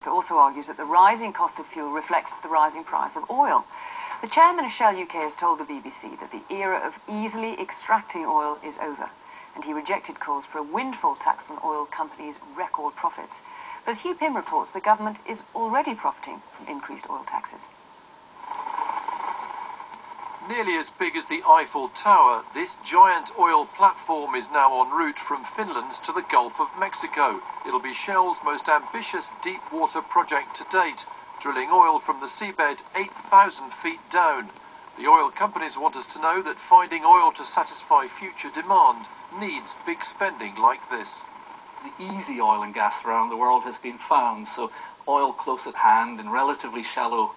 Minister also argues that the rising cost of fuel reflects the rising price of oil. The chairman of Shell UK has told the BBC that the era of easily extracting oil is over, and he rejected calls for a windfall tax on oil companies' record profits. But as Hugh Pym reports, the government is already profiting from increased oil taxes. Nearly as big as the Eiffel Tower, this giant oil platform is now en route from Finland to the Gulf of Mexico. It'll be Shell's most ambitious deep-water project to date, drilling oil from the seabed 8,000 feet down. The oil companies want us to know that finding oil to satisfy future demand needs big spending like this. The easy oil and gas around the world has been found, so oil close at hand in relatively shallow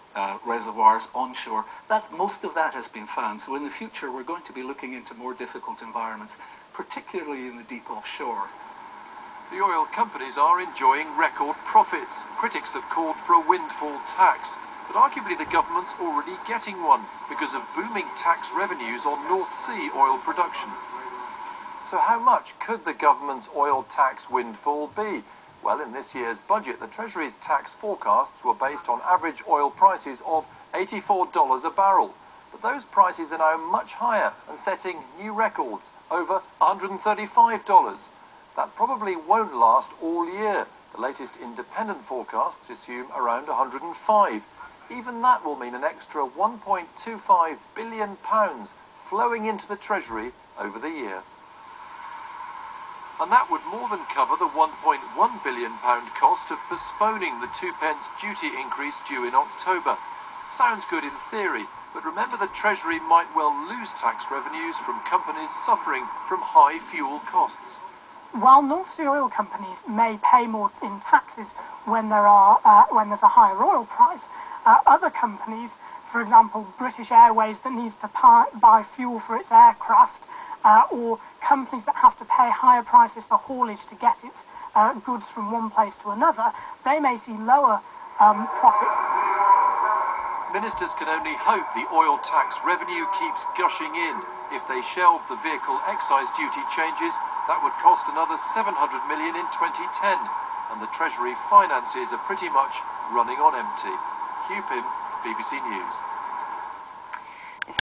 reservoirs onshore, most of that has been found. So in the future we're going to be looking into more difficult environments, particularly in the deep offshore. The oil companies are enjoying record profits. Critics have called for a windfall tax, but arguably the government's already getting one because of booming tax revenues on North Sea oil production. So how much could the government's oil tax windfall be? Well, in this year's budget, the Treasury's tax forecasts were based on average oil prices of $84 a barrel. But those prices are now much higher and setting new records, over $135. That probably won't last all year. The latest independent forecasts assume around 105. Even that will mean an extra £1.25 billion flowing into the Treasury over the year. And that would more than cover the £1.1 billion cost of postponing the 2p duty increase due in October. Sounds good in theory, but remember the Treasury might well lose tax revenues from companies suffering from high fuel costs. While North Sea oil companies may pay more in taxes when there's a higher oil price, other companies, for example British Airways that needs to buy fuel for its aircraft, or companies that have to pay higher prices for haulage to get its goods from one place to another, they may see lower profits. Ministers can only hope the oil tax revenue keeps gushing in. If they shelve the vehicle excise duty changes, that would cost another $700 million in 2010, and the Treasury finances are pretty much running on empty. Hugh Pym, BBC News.